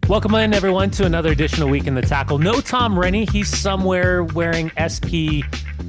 Welcome in, everyone, to another edition of Week in the Tackle. No Tom Rennie. He's somewhere wearing SP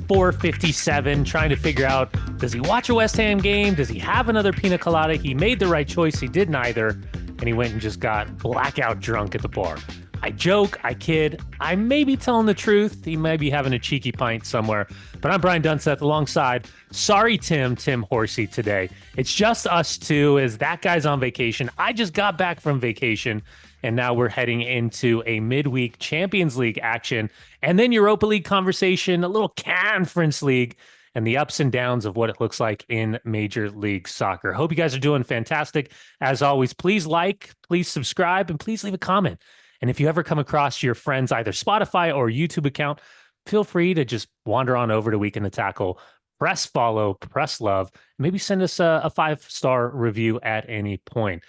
457, trying to figure out, does he watch a West Ham game? Does he have another pina colada? He made the right choice. He did neither, and he went and just got blackout drunk at the bar. I joke, I kid, I may be telling the truth. He may be having a cheeky pint somewhere. But I'm Brian Dunseth alongside Sorry Tim Horsey today. It's just us two as that guy's on vacation. I just got back from vacation, and now we're heading into a midweek Champions League action, and then Europa League conversation, a little Conference League, and the ups and downs of what it looks like in Major League Soccer. Hope you guys are doing fantastic. As always, please like, please subscribe, and please leave a comment. And if you ever come across your friend's either Spotify or YouTube account, feel free to just wander on over to Week in the Tackle, press follow, press love, maybe send us a 5-star review at any point.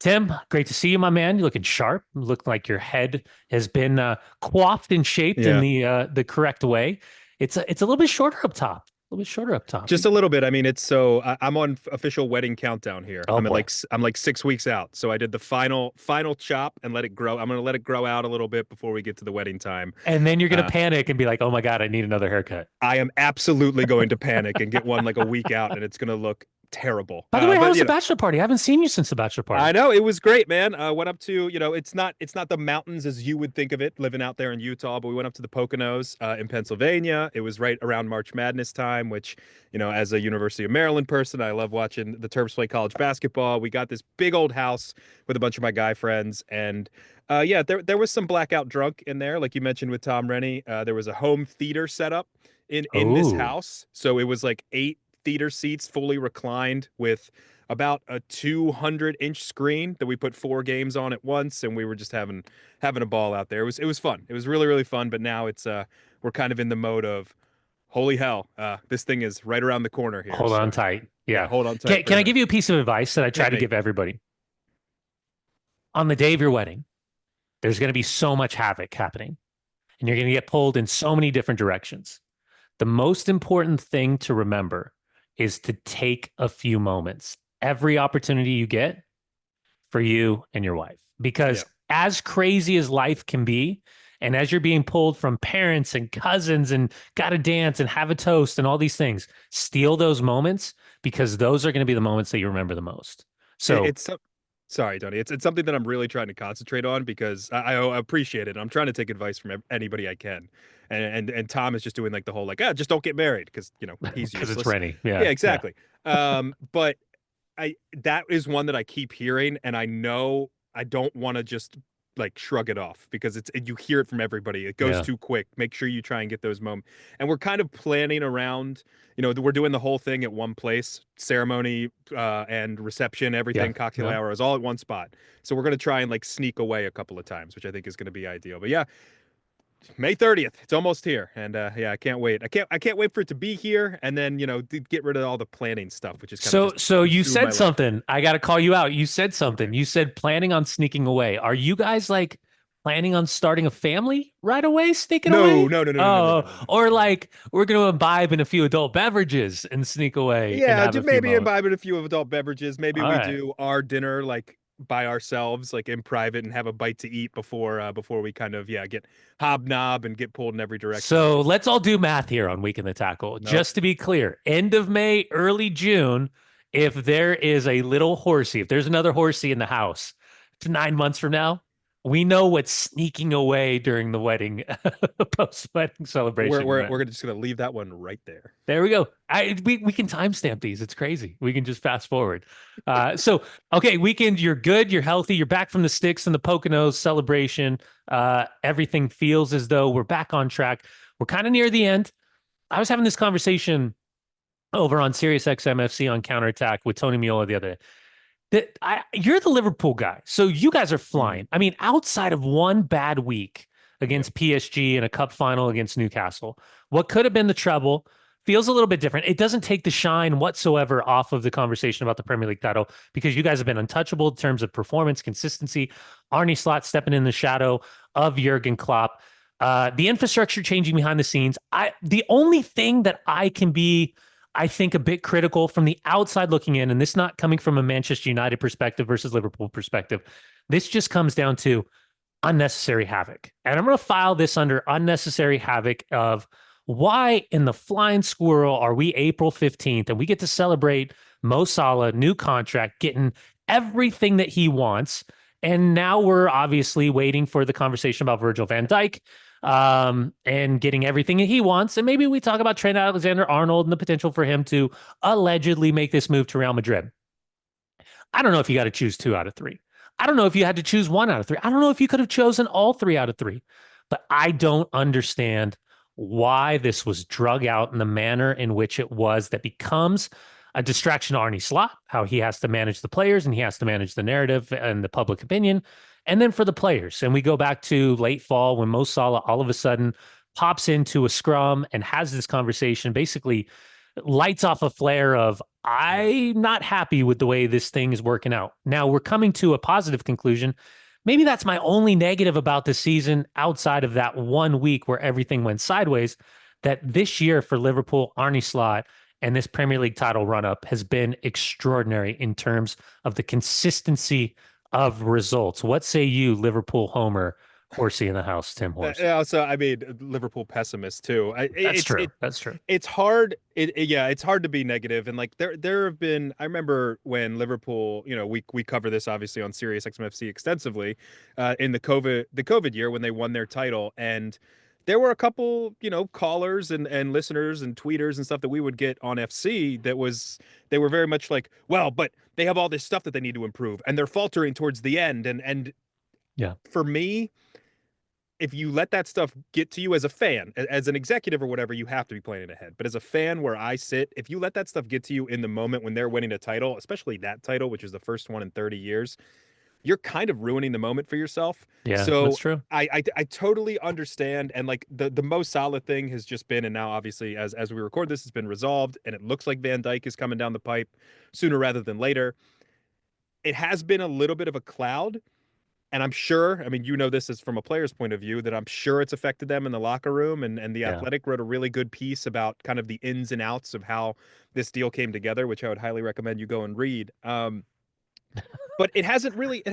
Tim, great to see you, my man. You're looking sharp. You look like your head has been coiffed and shaped in the correct way. It's a little bit shorter up top. A little bit shorter up top. Just a little bit. I mean, I'm on official wedding countdown here. I'm like 6 weeks out. So I did the final chop and let it grow. I'm going to let it grow out a little bit before we get to the wedding time. And then you're going to panic and be like, oh my God, I need another haircut. I am absolutely going to panic and get one like a week out, and it's going to look terrible. By the way, how was the bachelor party? I haven't seen you since the bachelor party. I know, it was great, man. Went up to, it's not the mountains as you would think of it living out there in Utah, but we went up to the Poconos in Pennsylvania. It was right around March Madness time, which, as a University of Maryland person, I love watching the Terps play college basketball. We got this big old house with a bunch of my guy friends, and there was some blackout drunk in there, like you mentioned with Tom Rennie. There was a home theater set up in this house, so it was like 8 theater seats, fully reclined, with about a 200-inch screen that we put 4 games on at once, and we were just having a ball out there. It was fun. It was really, really fun. But now it's we're kind of in the mode of, holy hell, this thing is right around the corner here. Hold on tight. Yeah, hold on tight. Can I give you a piece of advice that I try to give everybody? On the day of your wedding, there's going to be so much havoc happening, and you're going to get pulled in so many different directions. The most important thing to remember is to take a few moments, every opportunity you get, for you and your wife. Because as crazy as life can be, and as you're being pulled from parents and cousins and gotta dance and have a toast and all these things, steal those moments, because those are going to be the moments that you remember the most. So sorry, Dunny. It's something that I'm really trying to concentrate on, because I appreciate it. I'm trying to take advice from anybody I can. And Tom is just doing like the whole just don't get married because he's because it's Rennie. Yeah, exactly. Yeah. But that is one that I keep hearing, and I know I don't want to just like shrug it off, because you hear it from everybody. It goes too quick. Make sure you try and get those moments. And we're kind of planning around, we're doing the whole thing at one place, ceremony and reception, everything, cocktail hour is all at one spot. So we're going to try and like sneak away a couple of times, which I think is going to be ideal. But yeah, May 30th, it's almost here, and I can't wait. I can't wait for it to be here, and then get rid of all the planning stuff, which is kind of so. You said something. I got to call you out. You said something. You said planning on sneaking away. Are you guys like planning on starting a family right away, sneaking away? No. Or like we're going to imbibe in a few adult beverages and sneak away. Yeah, just maybe imbibe in a few adult beverages. Maybe we do our dinner like by ourselves, like in private, and have a bite to eat before we kind of get hobnob and get pulled in every direction. So let's all do math here on Week in the Tackle. Just to be clear, end of May, early June, if there is a little horsey, if there's another horsey in the house, 9 months from now, we know what's sneaking away during the wedding, post-wedding celebration. We're just going to leave that one right there. There we go. We can timestamp these. It's crazy. We can just fast forward. Okay, weekend, you're good. You're healthy. You're back from the sticks and the Poconos celebration. Everything feels as though we're back on track. We're kind of near the end. I was having this conversation over on SiriusXM FC on Counterattack with Tony Miola the other day. You're the Liverpool guy, so you guys are flying. I mean, outside of one bad week against PSG and a cup final against Newcastle, what could have been the treble feels a little bit different. It doesn't take the shine whatsoever off of the conversation about the Premier League title, because you guys have been untouchable in terms of performance, consistency. Arne Slot stepping in the shadow of Jurgen Klopp. The infrastructure changing behind the scenes. The only thing that I I think a bit critical from the outside looking in, and this not coming from a Manchester United perspective versus Liverpool perspective. This just comes down to unnecessary havoc. And I'm going to file this under unnecessary havoc of why in the flying squirrel are we April 15th and we get to celebrate Mo Salah, new contract, getting everything that he wants. And now we're obviously waiting for the conversation about Virgil van Dijk and getting everything that he wants. And maybe we talk about Trent Alexander-Arnold and the potential for him to allegedly make this move to Real Madrid. I don't know if you got to choose 2 out of 3. I don't know if you had to choose 1 out of 3. I don't know if you could have chosen all 3 out of 3. But I don't understand why this was drug out in the manner in which it was that becomes a distraction to Arne Slot, how he has to manage the players and he has to manage the narrative and the public opinion. And then for the players, and we go back to late fall when Mo Salah all of a sudden pops into a scrum and has this conversation, basically lights off a flare of, I'm not happy with the way this thing is working out. Now we're coming to a positive conclusion. Maybe that's my only negative about the season outside of that 1 week where everything went sideways, that this year for Liverpool, Arne Slot, and this Premier League title run-up has been extraordinary in terms of the consistency of results. What say you, Liverpool homer, horsey in the house, Tim Horse? Also, I mean, Liverpool pessimist too. That's true. That's true. It's hard. It's hard to be negative. And like there have been. I remember when Liverpool, we cover this obviously on Sirius XMFC extensively, in the COVID year when they won their title, and there were a couple, callers and listeners and tweeters and stuff that we would get on FC they were very much like, well, but they have all this stuff that they need to improve and they're faltering towards the end. And yeah, for me, if you let that stuff get to you as a fan, as an executive or whatever, you have to be planning ahead. But as a fan where I sit, if you let that stuff get to you in the moment when they're winning a title, especially that title, which is the first one in 30 years, you're kind of ruining the moment for yourself. Yeah, so that's true. I totally understand. And like the Mo Salah thing has just been, and now obviously as we record this, has been resolved, and it looks like Van Dijk is coming down the pipe sooner rather than later. It has been a little bit of a cloud. And I'm sure, I mean, this is from a player's point of view, that I'm sure it's affected them in the locker room. And the Athletic wrote a really good piece about kind of the ins and outs of how this deal came together, which I would highly recommend you go and read. But it hasn't really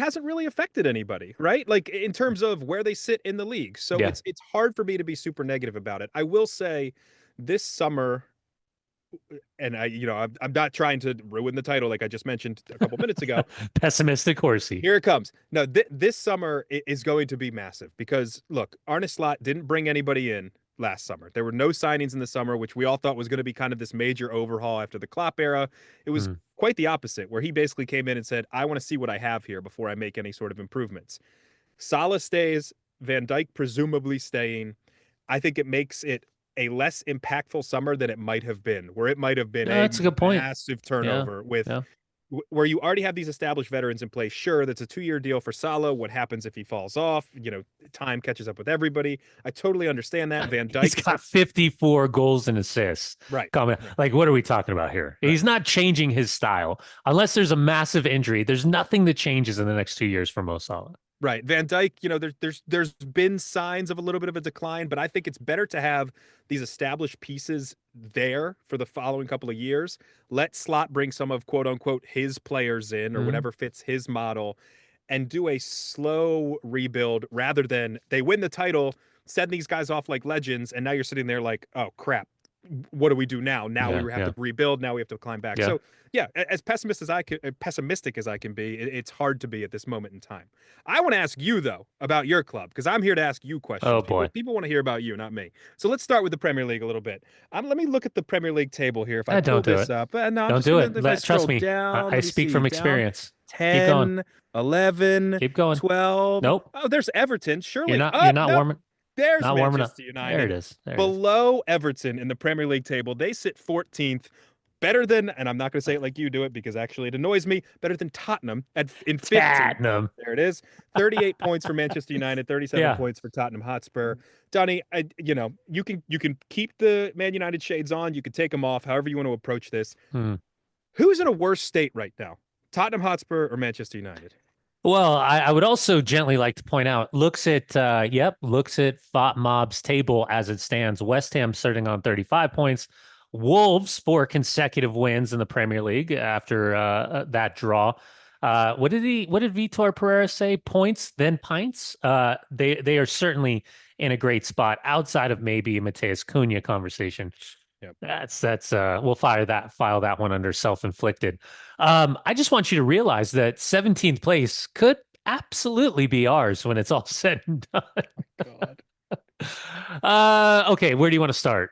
affected anybody, right? Like in terms of where they sit in the league. So it's hard for me to be super negative about it. I will say this summer, and I'm not trying to ruin the title like I just mentioned a couple minutes ago. Pessimistic horsey. Here it comes. No, this summer is going to be massive because look, Arne Slot didn't bring anybody in last summer. There were no signings in the summer, which we all thought was going to be kind of this major overhaul after the Klopp era. It was quite the opposite, where he basically came in and said, I want to see what I have here before I make any sort of improvements. Salah stays, Van Dijk presumably staying. I think it makes it a less impactful summer than it might have been, where it might have been that's a good point. Massive turnover with where you already have these established veterans in place. Sure, that's a 2-year deal for Salah. What happens if he falls off? Time catches up with everybody. I totally understand that. Van Dijk, he's got 54 goals and assists. Right. Like, what are we talking about here? Right. He's not changing his style unless there's a massive injury. There's nothing that changes in the next 2 years for Mo Salah. Right. Van Dijk, there's been signs of a little bit of a decline, but I think it's better to have these established pieces there for the following couple of years. Let Slot bring some of quote unquote his players in or whatever fits his model and do a slow rebuild rather than they win the title, send these guys off like legends, and now you're sitting there like, oh crap, what do we do now? Now we have to rebuild. Now we have to climb back. So as pessimistic as I can be, it's hard to be at this moment in time. I want to ask you though about your club because I'm here to ask you questions. Oh boy, people want to hear about you, not me. So let's start with the Premier League a little bit. Let me look at the Premier League table here. If I pull this up, no, don't do it. Trust me. I speak from experience. 10, 11, keep going. 12. Nope. Oh, there's Everton. Surely you're not warming. There's not Manchester United. There it is. Below Everton in the Premier League table, they sit 14th. Better than, and I'm not going to say it like you do it because actually it annoys me, better than Tottenham in 15th. Tottenham. There it is. 38 points for Manchester United, 37 points for Tottenham Hotspur. Dunny, you can keep the Man United shades on. You can take them off, however you want to approach this. Who's in a worse state right now? Tottenham Hotspur or Manchester United? Well, I would also gently like to point out, looks at FOT Mob's table as it stands. West Ham starting on 35 points, Wolves 4 consecutive wins in the Premier League after that draw. What did Vitor Pereira say? Points, then pints. They are certainly in a great spot outside of maybe a Mateus Cunha conversation. Yep. That's we'll file that one under self-inflicted. I just want you to realize that 17th place could absolutely be ours when it's all said and done. God. Okay, where do you want to start?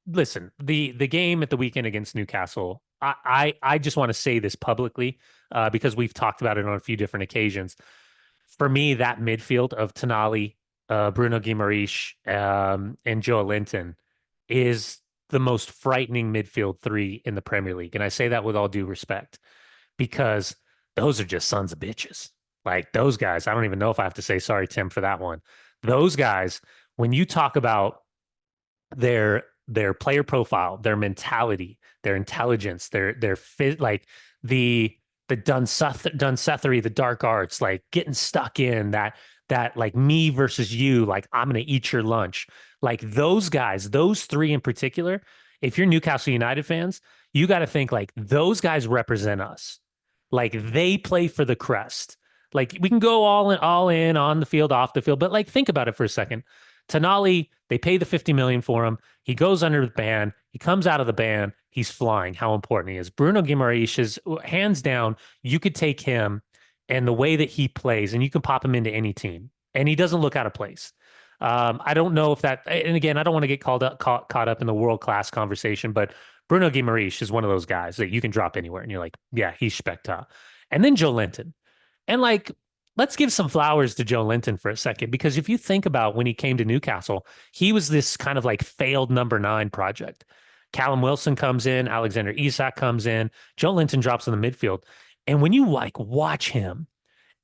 Listen, the game at the weekend against Newcastle, I just want to say this publicly, because we've talked about it on a few different occasions. For me, that midfield of Tonali, Bruno Guimaraes, and Joe Linton is the most frightening midfield three in the Premier League. And I say that with all due respect because those are just sons of bitches. Like those guys, I don't even know if I have to say sorry, Tim, for that one. Those guys, when you talk about their player profile, their mentality, their intelligence, their fit, like the Dunsethery, the dark arts, like getting stuck in that like me versus you, like I'm gonna eat your lunch. Like those guys, those three in particular, if you're Newcastle United fans, you got to think like those guys represent us. Like they play for the crest. Like we can go all in on the field, off the field, but like think about it for a second. Tonali, they pay the 50 million for him. He goes under the ban. He comes out of the ban. He's flying. How important he is. Bruno Guimaraes is hands down. You could take him and the way that he plays, and you can pop him into any team, and he doesn't look out of place. I don't know if that, and again, I don't want to get caught up in the world class conversation, but Bruno Guimaraes is one of those guys that you can drop anywhere, and you're like, yeah, he's spectacular. And then Joe Linton, and like, let's give some flowers to Joe Linton for a second, because if you think about when he came to Newcastle, he was this kind of like failed number 9 project. Callum Wilson comes in, Alexander Isak comes in, Joe Linton drops in the midfield. And when you like watch him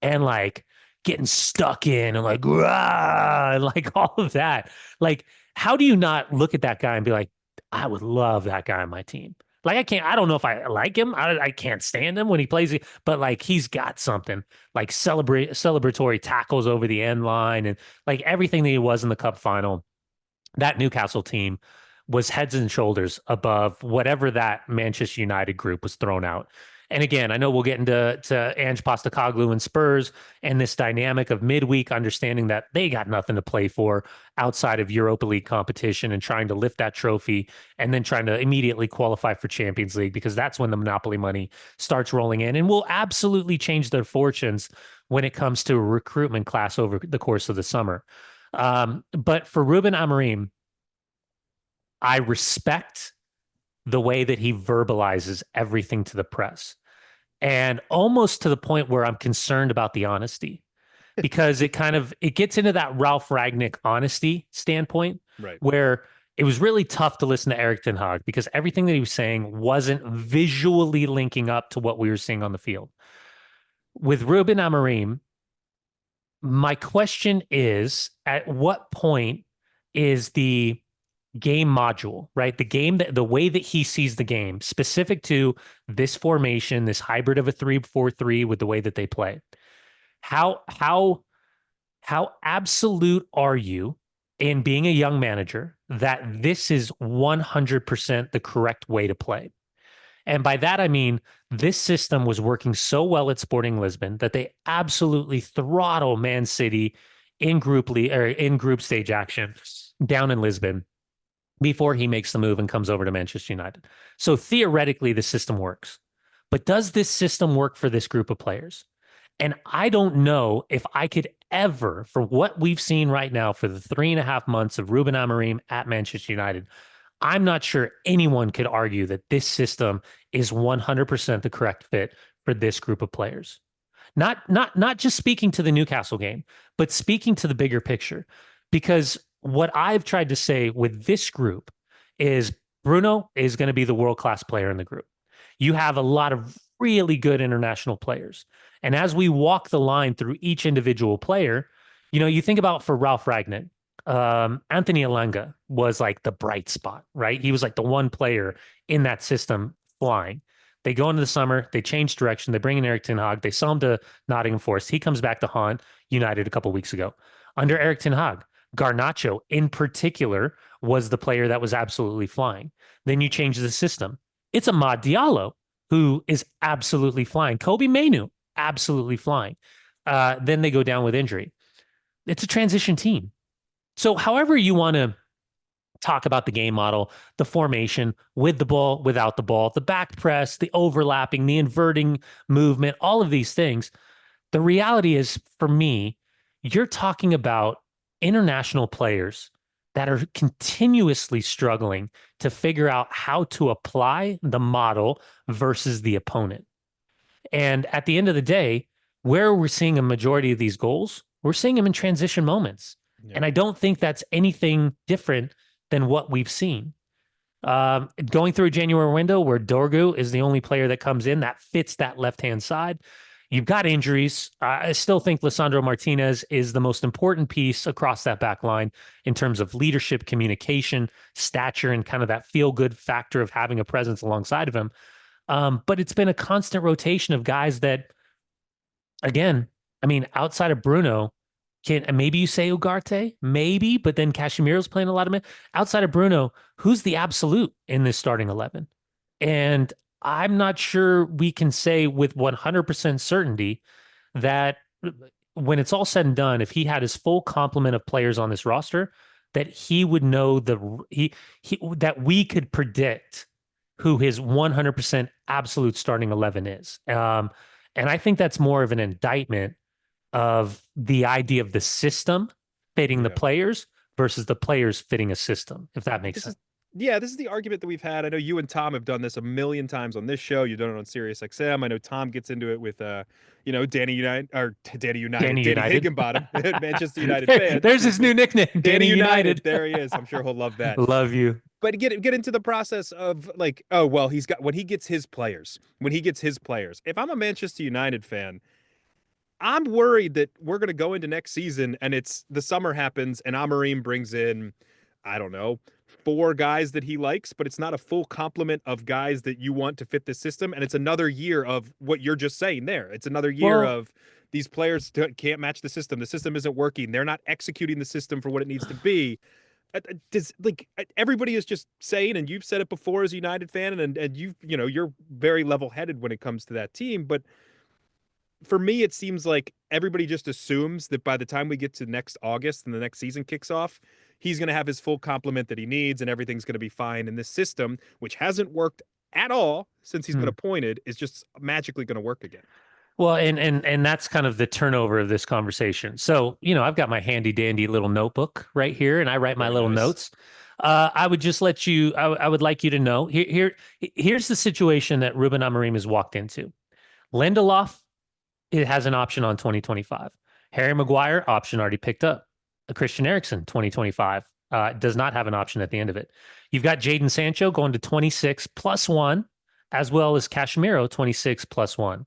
and like getting stuck in and like, rah, and like all of that, like, how do you not look at that guy and be like, I would love that guy on my team? Like I don't know if I like him. I can't stand him when he plays, but like he's got something like celebratory tackles over the end line and like everything that he was in the cup final. That Newcastle team was heads and shoulders above whatever that Manchester United group was thrown out. And again, I know we'll get into Ange Postecoglou and Spurs and this dynamic of midweek, understanding that they got nothing to play for outside of Europa League competition and trying to lift that trophy and then trying to immediately qualify for Champions League, because that's when the monopoly money starts rolling in and will absolutely change their fortunes when it comes to a recruitment class over the course of the summer. But for Ruben Amorim, I respect the way that he verbalizes everything to the press, and almost to the point where I'm concerned about the honesty, because it gets into that Ralph Ragnick honesty standpoint, Right. where it was really tough to listen to Eric Ten Hag because everything that he was saying wasn't visually linking up to what we were seeing on the field. With Ruben Amorim, my question is, at what point is the game module, right? The way that he sees the game specific to this formation, this hybrid of a 3-4-3 with the way that they play. How absolute are you in being a young manager that this is 100% the correct way to play? And by that, I mean, this system was working so well at Sporting Lisbon that they absolutely throttle Man City in group stage action down in Lisbon before he makes the move and comes over to Manchester United. So theoretically, the system works. But does this system work for this group of players? And I don't know if I could ever, for what we've seen right now for the 3.5 months of Ruben Amorim at Manchester United, I'm not sure anyone could argue that this system is 100% the correct fit for this group of players. Not just speaking to the Newcastle game, but speaking to the bigger picture. Because what I've tried to say with this group is Bruno is going to be the world-class player in the group. You have a lot of really good international players. And as we walk the line through each individual player, you think about for Ralph Ragnick, Anthony Elanga was like the bright spot, right? He was like the one player in that system flying. They go into the summer, they change direction, they bring in Eric Ten Hag, they sell him to Nottingham Forest. He comes back to haunt United a couple of weeks ago. Under Eric Ten Hag, Garnacho in particular was the player that was absolutely flying. Then you change the system. It's Amad Diallo who is absolutely flying. Kobe Mainu, absolutely flying. Then they go down with injury. It's a transition team. So, however you want to talk about the game model, the formation with the ball, without the ball, the back press, the overlapping, the inverting movement, all of these things. The reality is, for me, you're talking about international players that are continuously struggling to figure out how to apply the model versus the opponent. And at the end of the day, where we're seeing a majority of these goals, we're seeing them in transition moments. Yeah. And I don't think that's anything different than what we've seen. Going through a January window where Dorgu is the only player that comes in that fits that left-hand side. You've got injuries. I still think Lisandro Martinez is the most important piece across that back line in terms of leadership, communication, stature, and kind of that feel-good factor of having a presence alongside of him. But it's been a constant rotation of guys that, again, I mean, outside of Bruno, and maybe you say Ugarte, maybe, but then Casemiro's playing a lot of minutes. Outside of Bruno, who's the absolute in this starting 11? And I'm not sure we can say with 100% certainty that when it's all said and done, if he had his full complement of players on this roster, that he would know that we could predict who his 100% absolute starting 11 is. And I think that's more of an indictment of the idea of the system fitting the players versus the players fitting a system, if that makes sense. This is the argument that we've had. I know you and Tom have done this a million times on this show. You've done it on Sirius XM. I know Tom gets into it with, Danny Higginbottom, Manchester United fan. There's his new nickname, Danny United. There he is. I'm sure he'll love that. Love you. But get into the process of like, oh, well, when he gets his players. If I'm a Manchester United fan, I'm worried that we're going to go into next season and the summer happens and Amorim brings in, I don't know, 4 guys that he likes, but it's not a full complement of guys that you want to fit the system. And it's another year of what you're just saying there. It's another year of these players can't match the system. The system isn't working. They're not executing the system for what it needs to be. Everybody is just saying, and you've said it before as a United fan, and you're very level-headed when it comes to that team, but for me, it seems like everybody just assumes that by the time we get to next August and the next season kicks off, he's going to have his full complement that he needs and everything's going to be fine. And this system, which hasn't worked at all since he's been appointed, is just magically going to work again. Well, and that's kind of the turnover of this conversation. So, I've got my handy dandy little notebook right here and I write my little notes. I would just let you, I would like you to know here's the situation that Ruben Amorim has walked into. Lindelof, it has an option on 2025. Harry Maguire, option already picked up. Christian Eriksen, 2025, does not have an option at the end of it. You've got Jadon Sancho going to 26 plus 1, as well as Casemiro, 26 plus 1.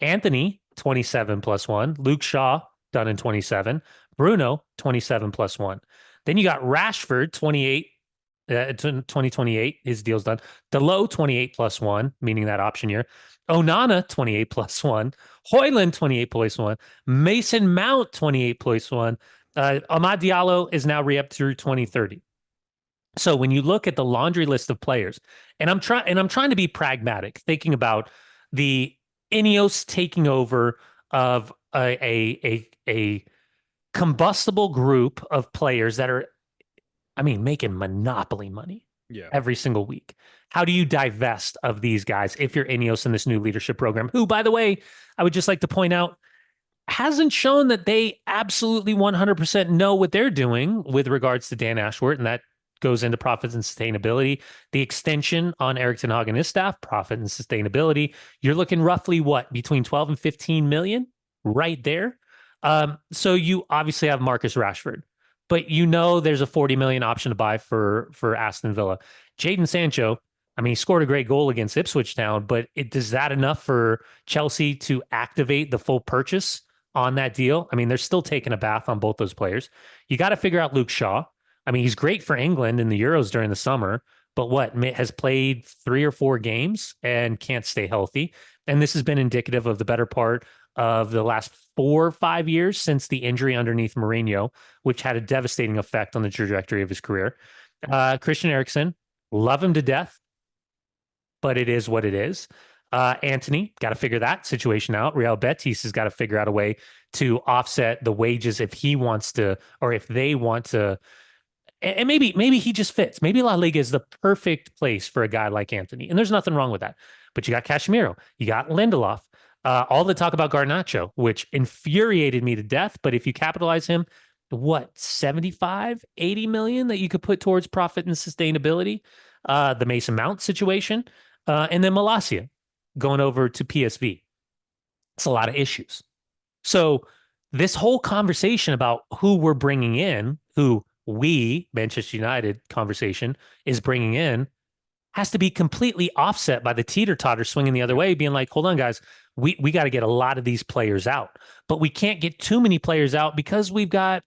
Anthony, 27 plus 1. Luke Shaw, done in 27. Bruno, 27 plus 1. Then you got Rashford, 28, 2028. His deal's done. Dalot, 28 plus 1, meaning that option year. Onana, 28 plus 1. Højlund, 28 plus 1. Mason Mount, 28 plus 1. Amad Diallo is now re-upped through 2030. So when you look at the laundry list of players, and I'm trying to be pragmatic, thinking about the Ineos taking over of a combustible group of players that are, making monopoly money every single week. How do you divest of these guys if you're Ineos in this new leadership program, who, by the way, I would just like to point out, hasn't shown that they absolutely 100% know what they're doing with regards to Dan Ashworth, and that goes into profits and sustainability. The extension on Erik ten Hag and his staff, profit and sustainability. You're looking roughly between 12 and 15 million right there. So you obviously have Marcus Rashford, but there's a 40 million option to buy for Aston Villa. Jadon Sancho, he scored a great goal against Ipswich Town, but is that enough for Chelsea to activate the full purchase on that deal? They're still taking a bath on both those players. You got to figure out Luke Shaw. He's great for England in the Euros during the summer, but has played 3 or 4 games and can't stay healthy. And this has been indicative of the better part of the last 4 or 5 years since the injury underneath Mourinho, which had a devastating effect on the trajectory of his career. Christian Eriksen, love him to death, but it is what it is. Anthony, got to figure that situation out. Real Betis has got to figure out a way to offset the wages if he wants to, or if they want to. And maybe he just fits. Maybe La Liga is the perfect place for a guy like Anthony. And there's nothing wrong with that. But you got Casemiro, you got Lindelof, all the talk about Garnacho, which infuriated me to death. But if you capitalize him, what, 75, 80 million that you could put towards profit and sustainability? The Mason Mount situation, and then Malacia going over to PSV. It's a lot of issues. So this whole conversation about who we're bringing in, who we, Manchester United conversation, is bringing in, has to be completely offset by the teeter-totter swinging the other way, being like, hold on, guys, we got to get a lot of these players out. But we can't get too many players out because we've got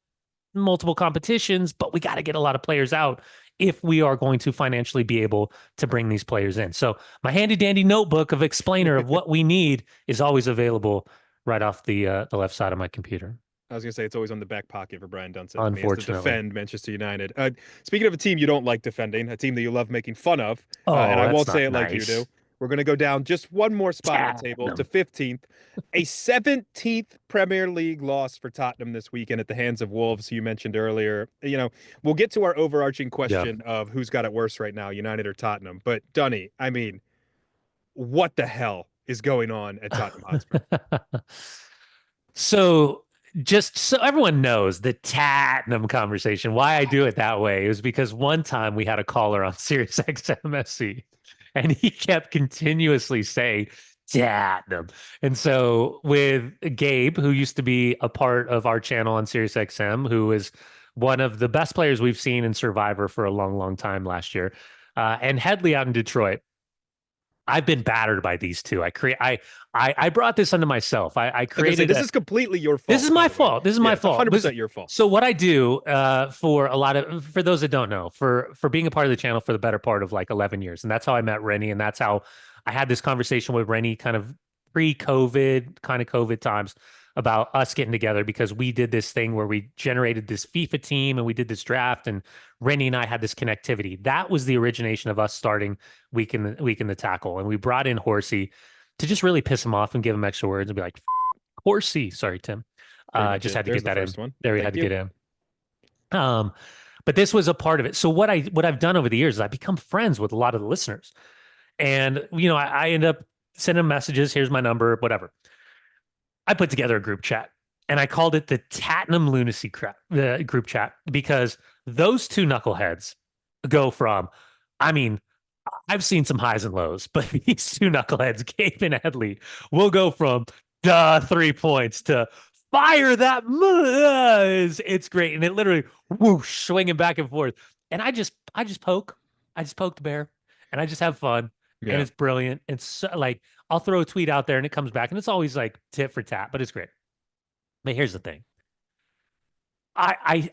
multiple competitions, but we got to get a lot of players out if we are going to financially be able to bring these players in. So my handy dandy notebook of explainer of what we need is always available right off the left side of my computer. I was gonna say it's always on the back pocket for Brian Dunson. He has to Unfortunately. defend Manchester United. Speaking of a team you don't like defending, a team that you love making fun of, and Oh, I that's won't say not it like you do. nice. We're gonna go down just one more spot in the table to Tottenham. 15th, a 17th Premier League loss for Tottenham this weekend at the hands of Wolves, who you mentioned earlier. We'll get to our overarching Yeah. question of who's got it worse right now, United or Tottenham. But Dunny, I mean, what the hell is going on at Tottenham Hotspur? So just so everyone knows the Tatnam conversation, why I do it that way is because one time we had a caller on Sirius XM and he kept continuously saying Tatnam. And so with Gabe, who used to be a part of our channel on Sirius XM, who is one of the best players we've seen in Survivor for a long, long time last year, and Headley out in Detroit. I've been battered by these two. I brought this onto myself. I created This is completely your fault. this is my fault. This is my fault. 100% your fault. So what I do for those that don't know, for being a part of the channel for the better part of like 11 years, and that's how I met Rennie, and that's how I had this conversation with Rennie kind of pre-COVID, kind of COVID times about us getting together because we did this thing where we generated this FIFA team and we did this draft, and Rennie and I had this connectivity. That was the origination of us starting Week in the Tackle, and we brought in Horsey to just really piss him off and give him extra words and be like, Horsey, sorry, Tim. Just had to get that in. One. There we had to get in. But this was a part of it. So what I've done over the years is I've become friends with a lot of the listeners. And, I end up sending them messages. Here's my number, whatever. I put together a group chat and I called it the Tatnam Lunacy group chat because those two knuckleheads go from, I've seen some highs and lows, but these two knuckleheads, Gabe and Headley, will go from 3 points to fire that. It's great. And it literally whoosh, swinging back and forth. And I just poke the bear and I just have fun. Yeah. And it's brilliant. It's so, like, I'll throw a tweet out there and it comes back and it's always like tit for tat, but it's great. But here's the thing. I'm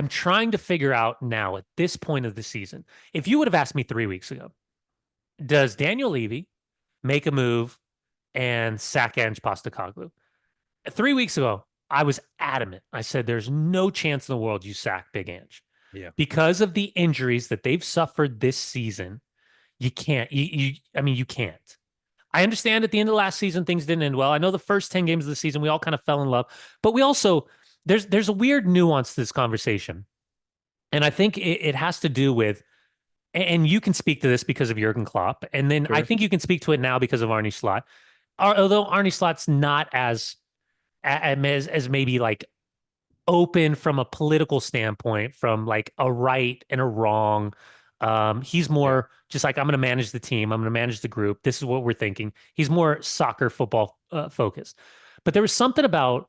trying to figure out now at this point of the season, if you would have asked me 3 weeks ago, does Daniel Levy make a move and sack Ange Postecoglou? 3 weeks ago, I was adamant. I said, there's no chance in the world you sack Big Ange. Yeah. Because of the injuries that they've suffered this season, you can't. You can't. I understand at the end of last season, things didn't end well. I know the first 10 games of the season, we all kind of fell in love. But we also, there's a weird nuance to this conversation. And I think it has to do with, and you can speak to this because of Jurgen Klopp. And then sure. I think you can speak to it now because of Arne Slot. Although Arne Slot's not as maybe like open from a political standpoint, from like a right and a wrong. He's more just like, I'm going to manage the team. I'm going to manage the group. This is what we're thinking. He's more soccer, football focused. But there was something about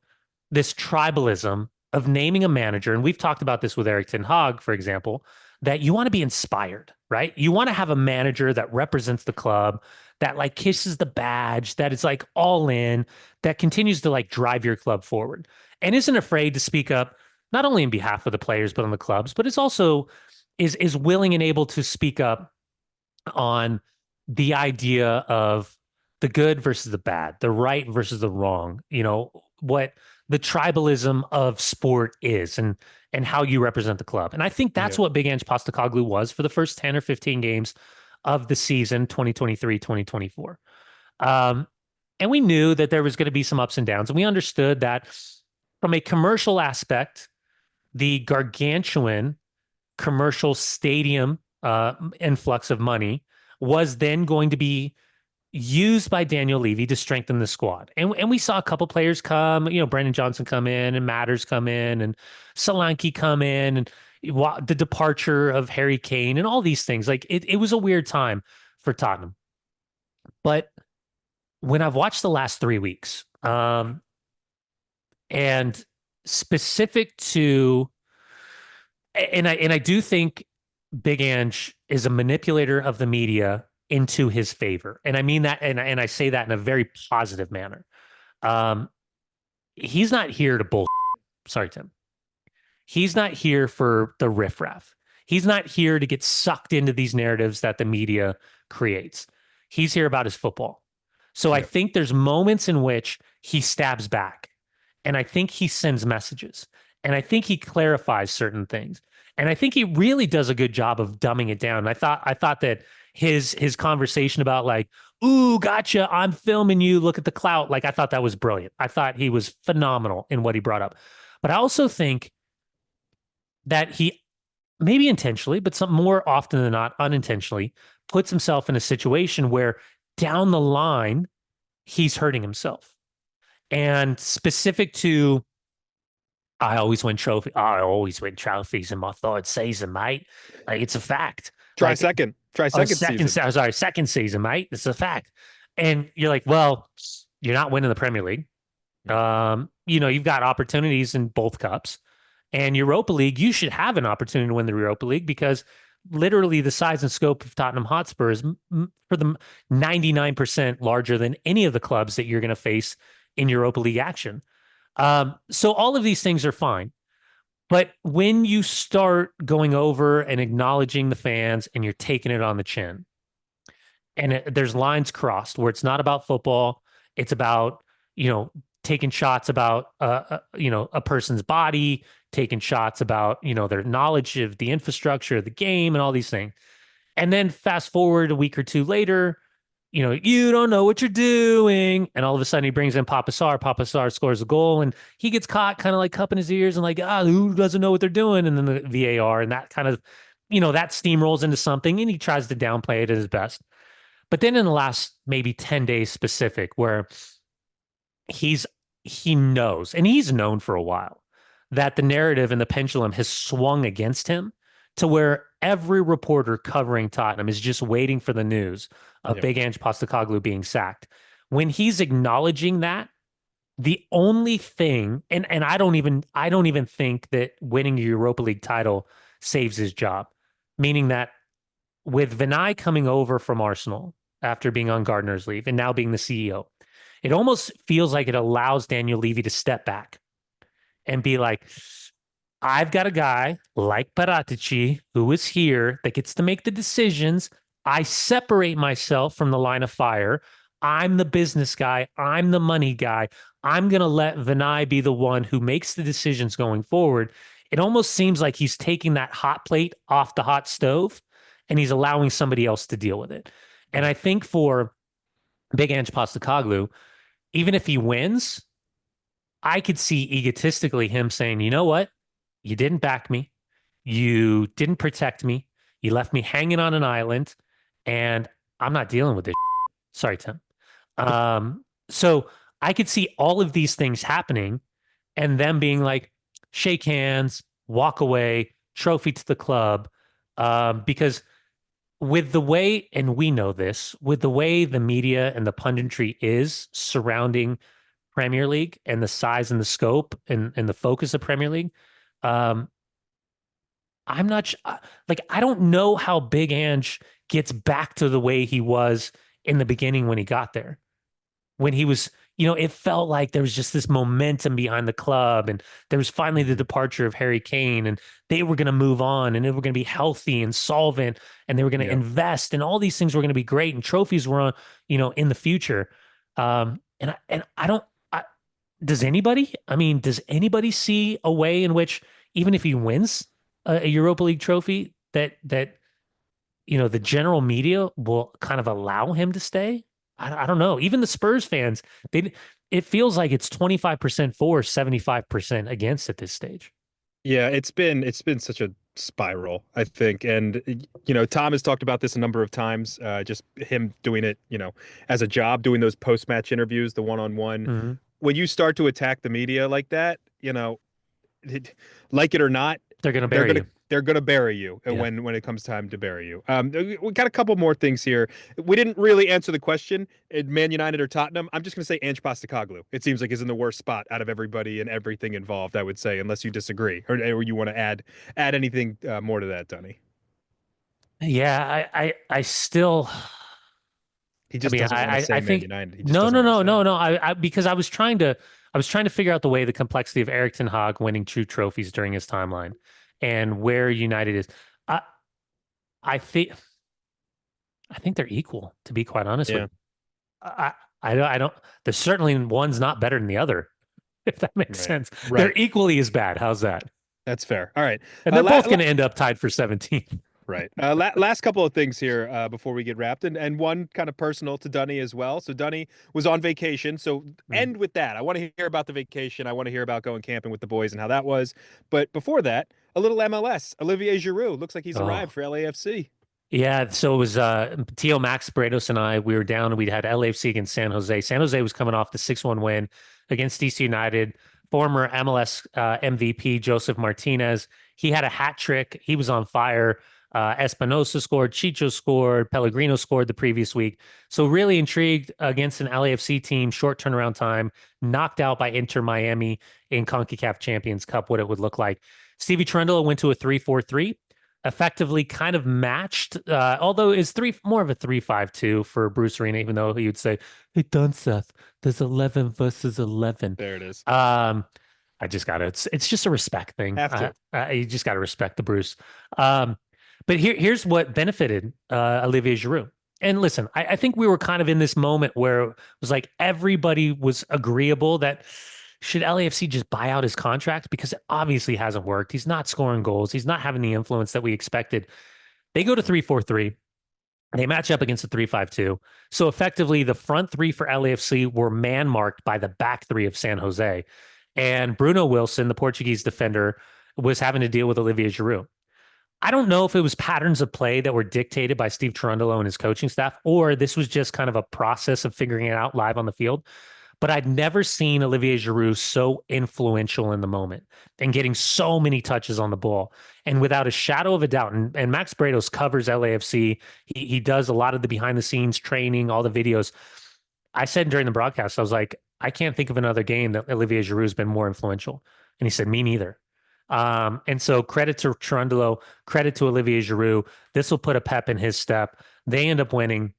this tribalism of naming a manager. And we've talked about this with Erik ten Hag, for example, that you want to be inspired, right? You want to have a manager that represents the club, that like kisses the badge, that is like all in, that continues to like drive your club forward and isn't afraid to speak up, not only in behalf of the players, but on the clubs, but is also is willing and able to speak up on the idea of the good versus the bad, the right versus the wrong, what the tribalism of sport is and how you represent the club. And I think that's Yeah. what Big Ange Postecoglou was for the first 10 or 15 games of the season 2023, 2024. Um, and we knew that there was going to be some ups and downs. And we understood that from a commercial aspect, the gargantuan commercial stadium influx of money was then going to be used by Daniel Levy to strengthen the squad. And we saw a couple players come, Brendan Johnson come in and Matters come in and Solanke come in and the departure of Harry Kane and all these things. Like it was a weird time for Tottenham. But when I've watched the last 3 weeks, and specific to, and I do think Big Ange is a manipulator of the media into his favor, and I mean that, and I say that in a very positive manner. Um, he's not here to bull. Sorry, Tim. He's not here for the riffraff. He's not here to get sucked into these narratives that the media creates. He's here about his football. So I Yeah. think there's moments in which he stabs back, and I think he sends messages, and I think he clarifies certain things, and I think he really does a good job of dumbing it down. And I thought that his conversation about like, "Ooh, gotcha, I'm filming you. Look at the clout." Like I thought that was brilliant. I thought he was phenomenal in what he brought up. But I also think that he maybe intentionally, but some more often than not unintentionally puts himself in a situation where down the line he's hurting himself. And specific to I always win trophies in my third season, mate. Like it's a fact. Try Like second. Try second season. sorry, second season, mate. It's a fact. And you're like, well, you're not winning the Premier League. You've got opportunities in both cups. And Europa League, you should have an opportunity to win the Europa League because literally the size and scope of Tottenham Hotspur is for the 99% larger than any of the clubs that you're going to face in Europa League action. So all of these things are fine. But when you start going over and acknowledging the fans and you're taking it on the chin, and there's lines crossed where it's not about football, it's about, taking shots about, a person's body, taking shots about, their knowledge of the infrastructure of the game and all these things. And then fast forward a week or two later, you don't know what you're doing. And all of a sudden he brings in Papa Sarr. Papa Sarr scores a goal and he gets caught kind of like cupping his ears and like, who doesn't know what they're doing? And then the VAR and that kind of, that steamrolls into something and he tries to downplay it at his best. But then in the last maybe 10 days specific, where he knows, and he's known for a while, that the narrative and the pendulum has swung against him to where every reporter covering Tottenham is just waiting for the news of Yeah. Big Ange Postecoglou being sacked. When he's acknowledging that, the only thing, and I don't even think that winning a Europa League title saves his job. Meaning that with Vinay coming over from Arsenal after being on Gardner's leave and now being the CEO, it almost feels like it allows Daniel Levy to step back and be like, I've got a guy like Paratici who is here that gets to make the decisions. I separate myself from the line of fire. I'm the business guy. I'm the money guy. I'm going to let Vinay be the one who makes the decisions going forward. It almost seems like he's taking that hot plate off the hot stove and he's allowing somebody else to deal with it. And I think for Big Ange Postecoglou, even if he wins, I could see egotistically him saying, you know what? You didn't back me. You didn't protect me. You left me hanging on an island and I'm not dealing with this. Sorry, Tim. So I could see all of these things happening and them being like, shake hands, walk away, trophy to the club. Because with the way, and we know this, with the way the media and the punditry is surrounding Premier League and the size and the scope and the focus of Premier League, I'm not like, I don't know how Big Ange gets back to the way he was in the beginning when he got there, when he was, it felt like there was just this momentum behind the club, and there was finally the departure of Harry Kane, and they were going to move on, and they were going to be healthy and solvent, and they were going to Yep. invest, and all these things were going to be great, and trophies were on, in the future. And I don't. Does anybody? I mean, does anybody see a way in which even if he wins a Europa League trophy, that the general media will kind of allow him to stay? I don't know. Even the Spurs fans, it feels like it's 25% for, 75% against at this stage. Yeah, it's been such a spiral, I think. And Tom has talked about this a number of times, just him doing it, as a job, doing those post-match interviews, the one-on-one. Mhm. When you start to attack the media like that, like it or not, They're going to they're bury gonna you. they're gonna bury you Yeah. when it comes time to bury you. We got a couple more things here. We didn't really answer the question: Man United or Tottenham? I'm just gonna say Ange Postecoglou. It seems like he's in the worst spot out of everybody and everything involved. I would say, unless you disagree or you want to add anything more to that, Dunny. Yeah, I still. He I just mean, doesn't want to I say Man think United. He just no, doesn't no, want to no, say no, it. no. Because I was trying to figure out the way the complexity of Eric Ten Hag winning two trophies during his timeline, and where United is. I I think I think they're equal, to be quite honest with Yeah, you. I don't. There's certainly one's not better than the other, if that makes right, sense. They're right. equally as bad. How's that? That's fair. All right. And Uh, they're la, both la, going to end up tied for 17th. Right. Last couple of things here before we get wrapped, and one kind of personal to Dunny as well. So Dunny was on vacation. So Mm. end with that. I want to hear about the vacation. I want to hear about going camping with the boys and how that was. But before that, a little MLS. Olivier Giroud looks like he's arrived Oh, for LAFC. yeah. So it was Tio Max Bredos and I. We were down and we'd had LAFC against San Jose. San Jose was coming off the 6-1 win against DC United. Former MLS MVP Joseph Martinez. He had a hat trick. He was on fire. Espinosa scored, Chicho scored, Pellegrino scored the previous week. So really intrigued against an LAFC team, short turnaround time, knocked out by Inter Miami in CONCACAF Champions Cup, what it would look like. Stevie Trundle went to a 3-4-3, effectively kind of matched, although it's three more of a 3-5-2 for Bruce Arena, even though he would say, "Hey, done, Seth. There's 11 versus 11." There it is. Um, I just got to, it's just a respect thing. Have to. You just got to respect the Bruce. Um, but here's what benefited Olivier Giroud. And listen, I think we were kind of in this moment where it was like everybody was agreeable that should LAFC just buy out his contract because it obviously hasn't worked. He's not scoring goals. He's not having the influence that we expected. They go to 3-4-3. They match up against a 3-5-2. So effectively, the front three for LAFC were man marked by the back three of San Jose. And Bruno Wilson, the Portuguese defender, was having to deal with Olivier Giroud. I don't know if it was patterns of play that were dictated by Steve Cherundolo and his coaching staff, or this was just kind of a process of figuring it out live on the field. But I'd never seen Olivier Giroud so influential in the moment and getting so many touches on the ball. And without a shadow of a doubt, and Max Bredos covers LAFC. He does a lot of the behind the scenes training, all the videos. I said during the broadcast, I was like, I can't think of another game that Olivier Giroud has been more influential. And he said, me neither. And so credit to Cherundolo, credit to Olivier Giroud. This will put a pep in his step. They end up winning.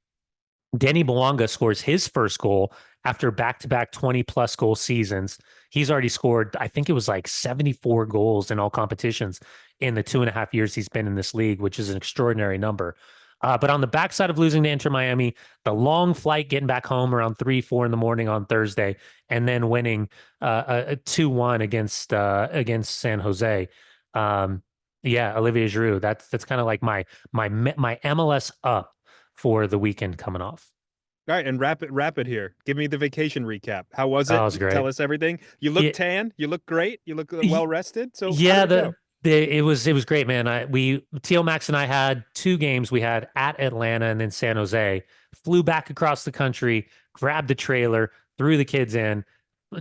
Denny Bouanga scores his first goal after back-to-back 20-plus goal seasons. He's already scored, I think it was like 74 goals in all competitions in the 2.5 years he's been in this league, which is an extraordinary number. But on the backside of losing to Inter Miami, the long flight getting back home around 3, 4 in the morning on Thursday, and then winning a 2-1 against San Jose. Yeah, Olivier Giroud. That's kind of like my MLS up for the weekend coming off. All right, and wrap it here. Give me the vacation recap. How was Oh, it it? was Tell great. us everything. You look Yeah, tan. You look great. You look well y- rested. So how did yeah. it go? It was great, man. Teal Max and I had two games. We had at Atlanta and then San Jose. Flew back across the country, grabbed the trailer, threw the kids in,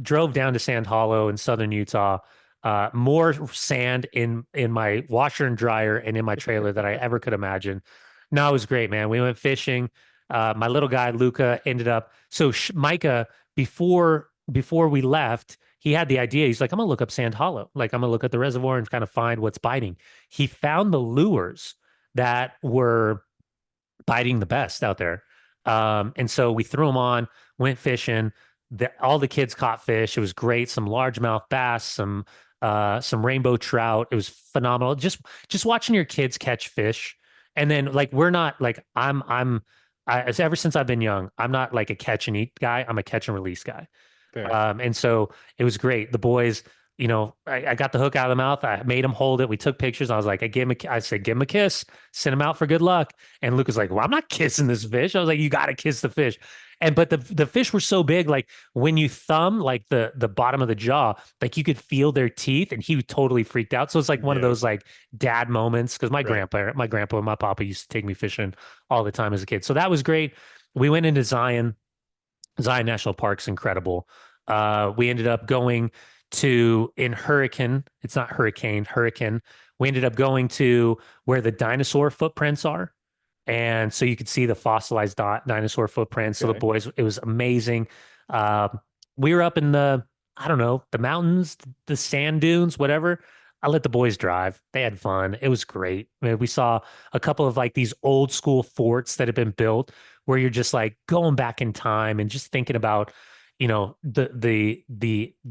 drove down to Sand Hollow in southern Utah. More sand in my washer and dryer and in my trailer than I ever could imagine. No, it was great, man. We went fishing. My little guy Luca ended up. So Micah, before we left, he had the idea. He's like, I'm gonna look up Sand Hollow. Like I'm gonna look at the reservoir and kind of find what's biting. He found the lures that were biting the best out there. And so we threw them on, went fishing. All the kids caught fish. It was great. Some largemouth bass, some rainbow trout. It was phenomenal. Just watching your kids catch fish, and then like we're not like ever since I've been young, I'm not like a catch and eat guy. I'm a catch and release guy. Fair. And so it was great. The boys, I got the hook out of the mouth. I made him hold it. We took pictures. I was like, I said, give him a kiss, send him out for good luck. And Luke was like, well, I'm not kissing this fish. I was like, you got to kiss the fish. But the fish were so big, like when you thumb like the bottom of the jaw, like you could feel their teeth, and he totally freaked out. So it's like one of Yeah. those like dad moments, because my Right. grandpa and my papa used to take me fishing all the time as a kid. So that was great. We went into Zion. Zion National Park's incredible. We ended up going to in Hurricane. It's not Hurricane, Hurricane. We ended up going to where the dinosaur footprints are. And so you could see the fossilized dinosaur footprints. So the Okay. boys, it was amazing. We were up in I don't know, the mountains, the sand dunes, whatever. I let the boys drive. They had fun. It was great. I mean, we saw a couple of like these old school forts that have been built where you're just like going back in time and just thinking about, the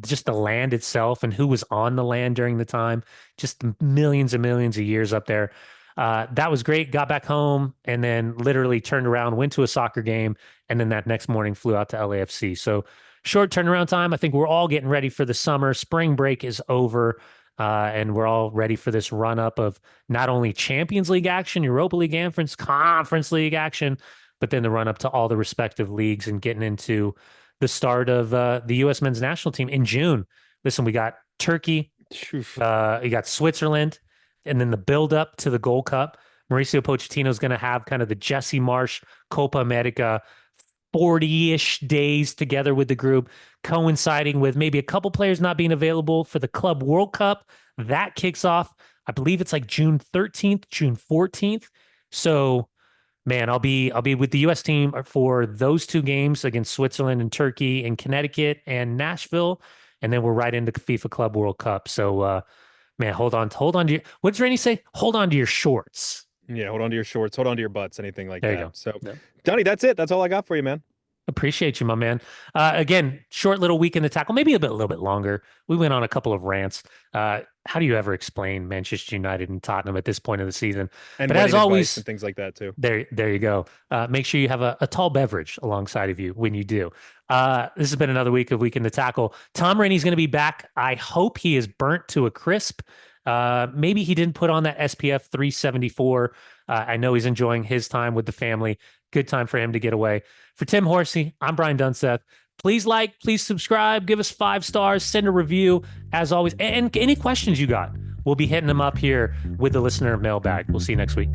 just the land itself and who was on the land during the time, just millions and millions of years up there. That was great. Got back home and then literally turned around, went to a soccer game, and then that next morning flew out to LAFC. So short turnaround time. I think we're all getting ready for the summer. Spring break is over. And we're all ready for this run up of not only Champions League action, Europa League Conference League action, but then the run up to all the respective leagues and getting into the start of the U.S. men's national team in June. Listen, we got Turkey, Phew. you got Switzerland, and then the build up to the Gold Cup. Mauricio Pochettino is going to have kind of the Jesse Marsh Copa America 40-ish days together with the group, coinciding with maybe a couple players not being available for the Club World Cup. That kicks off, I believe it's like June 13th, June 14th. So, man, I'll be with the US team for those two games against Switzerland and Turkey and Connecticut and Nashville. And then we're right into FIFA Club World Cup. So, man, hold on to what does Randy say? Hold on to your shorts. Yeah, hold on to your shorts, hold on to your butts, anything like There you that. go. So, Yep. Dunny, that's it. That's all I got for you, man. Appreciate you, my man. Again, short little week in the tackle, maybe a little bit longer. We went on a couple of rants. How do you ever explain Manchester United and Tottenham at this point of the season? And But as wedding advice always, and things like that too. there you go. Make sure you have a tall beverage alongside of you when you do. This has been another week of Week in the Tackle. Tom Rainey's going to be back. I hope he is burnt to a crisp. Maybe he didn't put on that SPF 374. I know he's enjoying his time with the family. Good time for him to get away. For Tim Horsey, I'm Brian Dunseth. Please like, please subscribe, give us 5 stars, send a review as always. And any questions you got, we'll be hitting them up here with the listener mailbag. We'll see you next week.